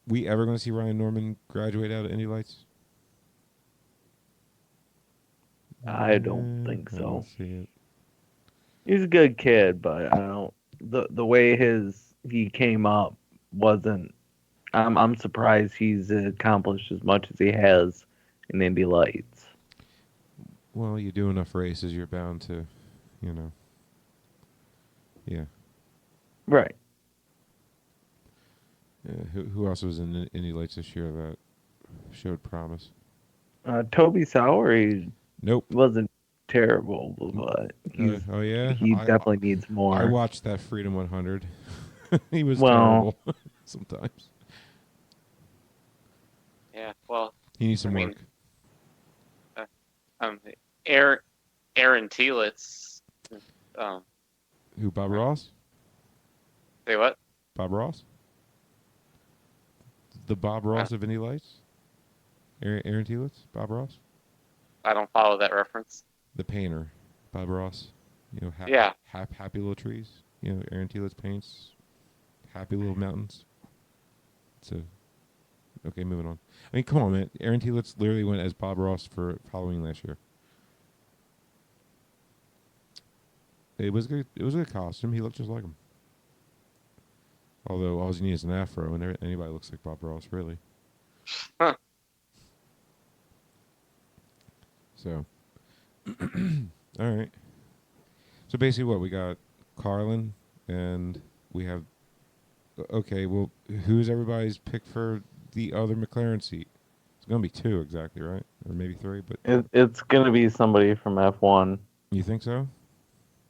Speaker 2: we ever going to see Ryan Norman graduate out of Indy Lights?
Speaker 4: I don't think
Speaker 2: I
Speaker 4: so.
Speaker 2: don't see it.
Speaker 4: He's a good kid, but I don't. The way he came up wasn't. I'm surprised he's accomplished as much as he has in Indy Lights.
Speaker 2: Well, you do enough races, you're bound to, Yeah.
Speaker 4: Right.
Speaker 2: Who else was in Indy Lights this year that showed promise?
Speaker 4: Toby Sauer, he
Speaker 2: Nope.
Speaker 4: wasn't terrible, but
Speaker 2: Oh yeah.
Speaker 4: he definitely needs more.
Speaker 2: I watched that Freedom 100. He was
Speaker 4: Well,
Speaker 2: terrible sometimes.
Speaker 5: Yeah, well,
Speaker 2: He needs some
Speaker 5: I
Speaker 2: work.
Speaker 5: mean, Aaron Telitz.
Speaker 2: Who? Bob Ross?
Speaker 5: Say what?
Speaker 2: Bob Ross? The Bob Ross of Indy Lights? Aaron Telitz? Bob Ross?
Speaker 5: I don't follow that reference.
Speaker 2: The painter, Bob Ross.
Speaker 5: Yeah.
Speaker 2: Happy little trees. Aaron Telitz paints happy little mountains. Okay, moving on. I mean, come on, man. Aaron Telitz literally went as Bob Ross for Halloween last year. It was good. It was a good costume. He looked just like him. Although all you need is an afro, and anybody looks like Bob Ross, really.
Speaker 5: Huh.
Speaker 2: So, all right. So basically, what we got, Carlin, and we have. Okay, well, who's everybody's pick for the other McLaren seat? It's gonna be 2 exactly, right? Or maybe 3, but
Speaker 4: it's gonna be somebody from F1.
Speaker 2: you think so?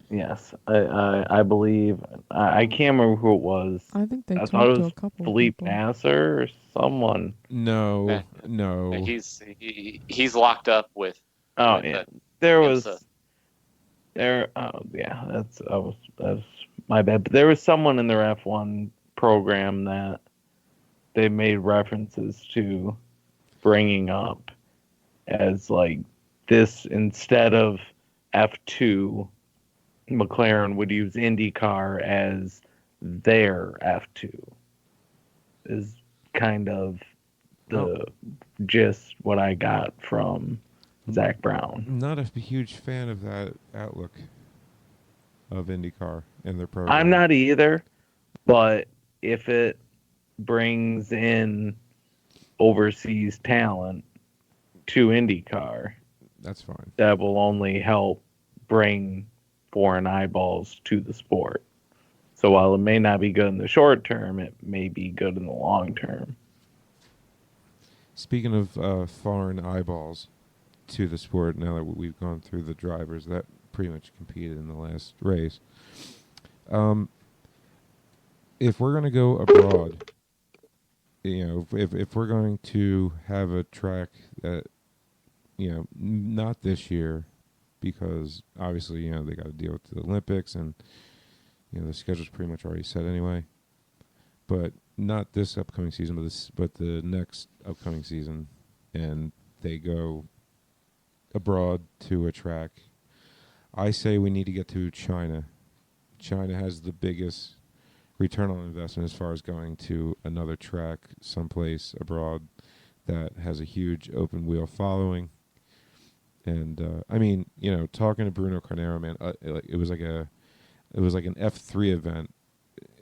Speaker 4: Yes, I believe. I can't remember who it was.
Speaker 3: I think they
Speaker 4: I thought
Speaker 3: talked
Speaker 4: it
Speaker 3: to
Speaker 4: was
Speaker 3: a couple of
Speaker 4: Philippe
Speaker 3: people.
Speaker 4: Nasser or someone.
Speaker 2: No,
Speaker 5: Yeah.
Speaker 2: no.
Speaker 5: He's locked up with.
Speaker 4: Oh
Speaker 5: with,
Speaker 4: yeah, there was.
Speaker 5: IMSA.
Speaker 4: There. Oh yeah, that's my bad. But there was someone in their F1 program that they made references to bringing up as like this instead of F2. McLaren would use IndyCar as their F2 is kind of the gist what I got from Zach Brown.
Speaker 2: Not a huge fan of that outlook of IndyCar and their program.
Speaker 4: I'm not either, but if it brings in overseas talent to IndyCar,
Speaker 2: That's fine.
Speaker 4: that will only help bring foreign eyeballs to the sport. So while it may not be good in the short term, it may be good in the long term.
Speaker 2: Speaking of foreign eyeballs to the sport, now that we've gone through the drivers that pretty much competed in the last race, if we're going to go abroad, if we're going to have a track that, not this year, because obviously, they got to deal with the Olympics and, the schedule's pretty much already set anyway. But not this upcoming season, but the next upcoming season, and they go abroad to a track. I say we need to get to China. China has the biggest return on investment as far as going to another track someplace abroad that has a huge open wheel following. And I mean, talking to Bruno Carnero, man, it was like an F3 event,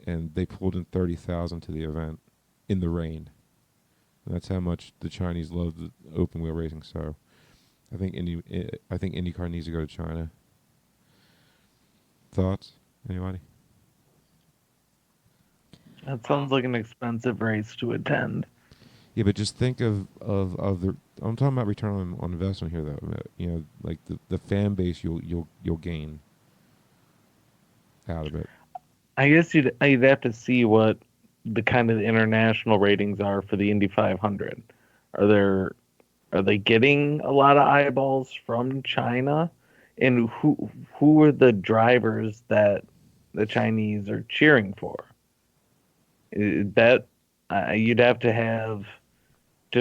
Speaker 2: and they pulled in 30,000 to the event in the rain. And that's how much the Chinese love the open wheel racing. So, I think IndyCar needs to go to China. Thoughts? Anybody?
Speaker 4: That sounds like an expensive race to attend.
Speaker 2: Yeah, but just think of the. I'm talking about return on investment here, though. Like the fan base you'll gain out of it.
Speaker 4: I guess you'd have to see what the kind of international ratings are for the Indy 500. Are there are they getting a lot of eyeballs from China? And who are the drivers that the Chinese are cheering for? That you'd have to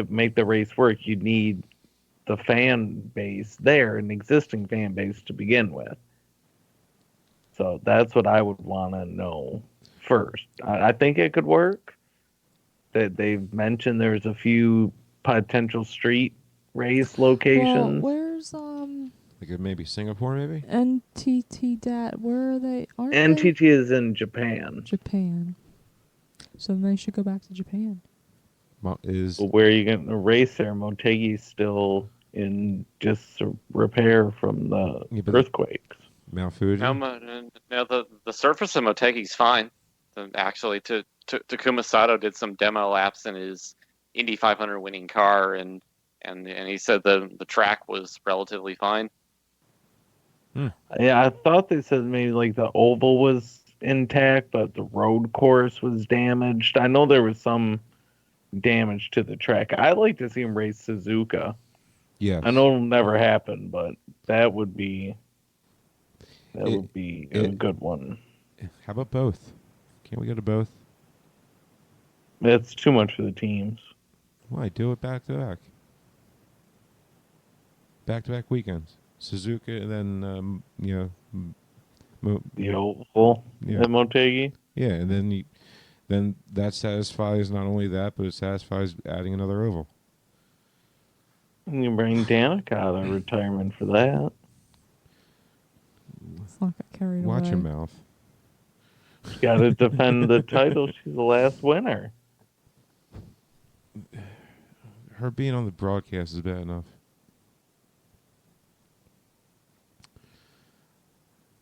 Speaker 4: make the race work. You'd need the fan base there, an existing fan base to begin with. So that's what I would want to know first. I think it could work. That they've mentioned there's a few potential street race
Speaker 3: Well,
Speaker 4: locations.
Speaker 3: where's
Speaker 2: Like maybe Singapore, maybe.
Speaker 3: NTT Dat? Where are they? Aren't they?
Speaker 4: NTT is in Japan.
Speaker 3: Japan. So then they should go back to Japan.
Speaker 2: Is
Speaker 4: But where are you going to race there? Motegi's still in just repair from the
Speaker 2: Yeah, but-
Speaker 4: earthquakes.
Speaker 2: Mount Fuji?
Speaker 5: No, the surface in Motegi's fine. Actually, Takuma Sato did some demo laps in his Indy 500 winning car, and he said the track was relatively fine.
Speaker 4: Yeah, I thought they said maybe like the oval was intact, but the road course was damaged. I know there was some damage to the track. I'd like to see him race Suzuka.
Speaker 2: Yes.
Speaker 4: I know it'll never happen, but that would be a good one.
Speaker 2: How about both? Can't we go to both?
Speaker 4: That's too much for the teams.
Speaker 2: Why? Do it back to back. Back to back weekends. Suzuka, and then
Speaker 4: The oval
Speaker 2: Yeah.
Speaker 4: at Motegi.
Speaker 2: yeah, and then that satisfies not only that, but it satisfies adding another oval.
Speaker 4: And you bring Danica out of retirement for that.
Speaker 3: Let's not get carried
Speaker 2: Watch
Speaker 3: away.
Speaker 2: your mouth.
Speaker 4: She's got to defend the title. She's the last winner.
Speaker 2: Her being on the broadcast is bad enough.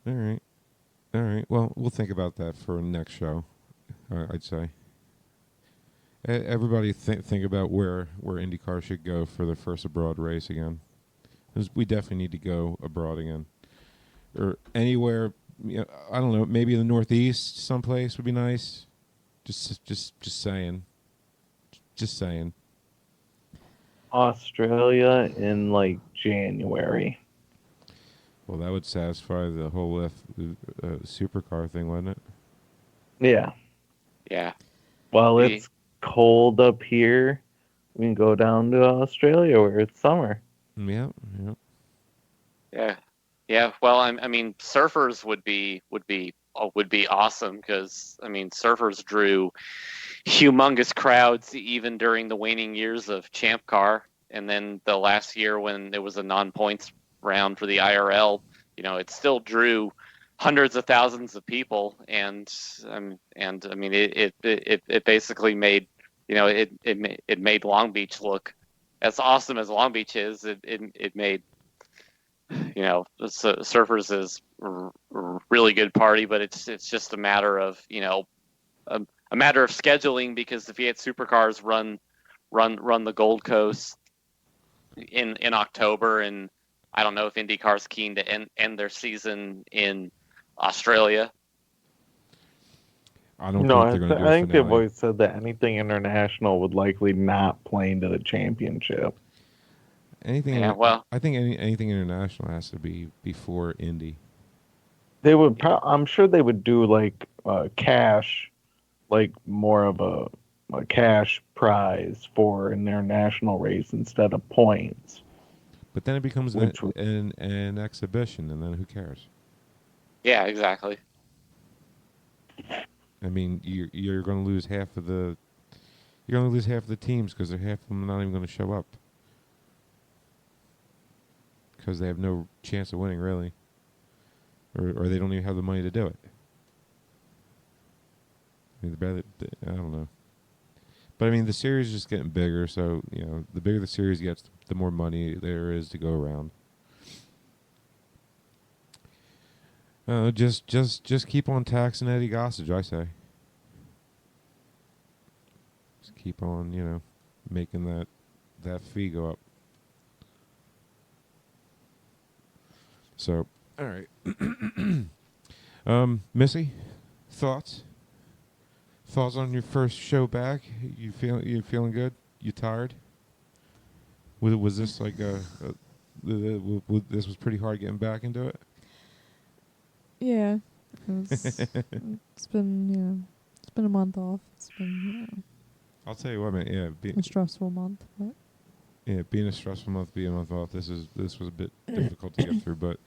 Speaker 2: All right. Well, we'll think about that for next show. I'd say. Everybody think about where IndyCar should go for the first abroad race again. 'Cause we definitely need to go abroad again, or anywhere. I don't know. Maybe in the Northeast, someplace would be nice. Just saying. Just saying.
Speaker 4: Australia in like January.
Speaker 2: Well, that would satisfy the whole supercar thing, wouldn't it?
Speaker 4: Yeah.
Speaker 5: Yeah.
Speaker 4: While
Speaker 5: We-
Speaker 4: it's cold up here, we can go down to Australia where it's summer.
Speaker 2: Yeah.
Speaker 5: Yeah. Well, I mean, surfers would be awesome because I mean, surfers drew humongous crowds even during the waning years of Champ Car, and then the last year when there was a non-points round for the IRL, it still drew hundreds of thousands of people, and I mean, it basically made it made Long Beach look as awesome as Long Beach is. It made surfers is really good party, but it's just a matter of a matter of scheduling, because if you had supercars run the Gold Coast in October, and I don't know if IndyCar's keen to end their season in Australia.
Speaker 2: I don't
Speaker 4: No,
Speaker 2: think they're going to do
Speaker 4: I
Speaker 2: a
Speaker 4: think they've
Speaker 2: finale.
Speaker 4: always said that anything international would likely not play into the championship.
Speaker 2: Anything.
Speaker 5: Yeah, well,
Speaker 2: I think anything international has to be before Indy.
Speaker 4: They would. I'm sure they would do like cash, like more of a cash prize for an international race instead of points.
Speaker 2: But then it becomes
Speaker 4: Which would-
Speaker 2: an exhibition, and then who cares?
Speaker 5: yeah, exactly.
Speaker 2: I mean, you're going to lose half of the teams because half of them are not even going to show up because they have no chance of winning, really, or they don't even have the money to do it. I mean, I don't know. But I mean, the series is just getting bigger, so the bigger the series gets, the more money there is to go around. Just keep on taxing Eddie Gossage, I say. Just keep on, making that fee go up. So, all right. Missy, thoughts? Thoughts on your first show back? You feeling good? You tired? Was this like this was pretty hard getting back into it?
Speaker 3: Yeah. It's been a month off. It's been
Speaker 2: I'll tell you what, man. Yeah,
Speaker 3: a stressful month, but
Speaker 2: being a stressful month, being a month off. This was a bit difficult to get through. But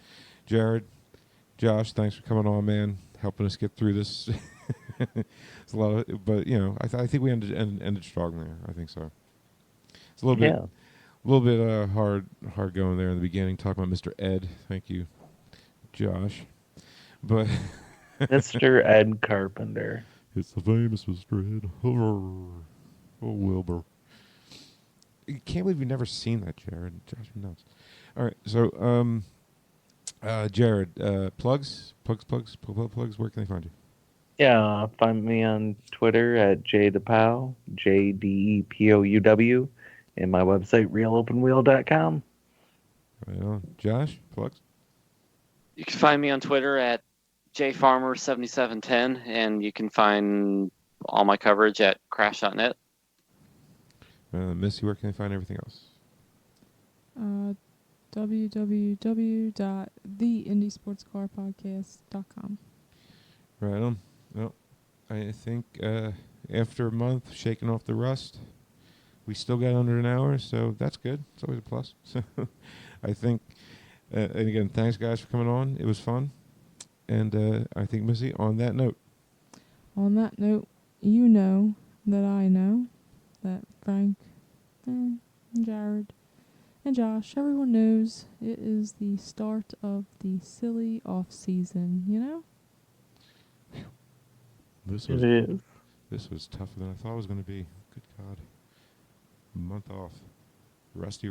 Speaker 2: Jared, Josh, thanks for coming on, man. Helping us get through this. It's a lot of, but I think we ended strong there. I think so. It's a little bit hard going there in the beginning. Talking about Mr. Ed. Thank you, Josh. But
Speaker 4: Mr. Ed Carpenter.
Speaker 2: It's the famous Mr. Ed. Oh, Wilbur. You can't believe you've never seen that, Jared. Josh, nuts. All right, so Jared, plugs. Where can they find you?
Speaker 4: Yeah, find me on Twitter at JDePow, JDEPOUW, and my website, realopenwheel.com.
Speaker 2: Right on. Josh, plugs?
Speaker 5: You can find me on Twitter at jfarmer7710, and you can find all my coverage at crash.net.
Speaker 2: Missy, where can they find everything else?
Speaker 3: www.theindysportscarpodcast.com.
Speaker 2: Right on. Well, I think after a month shaking off the rust, we still got under an hour, so that's good. It's always a plus. So I think, and again, thanks guys for coming on. It was fun. And I think, Missy, on that note,
Speaker 3: you know that I know that Frank, Jared, and Josh, everyone knows it is the start of the silly off season,
Speaker 2: this was tougher than I thought it was going to be. Good God. A month off. Rusty.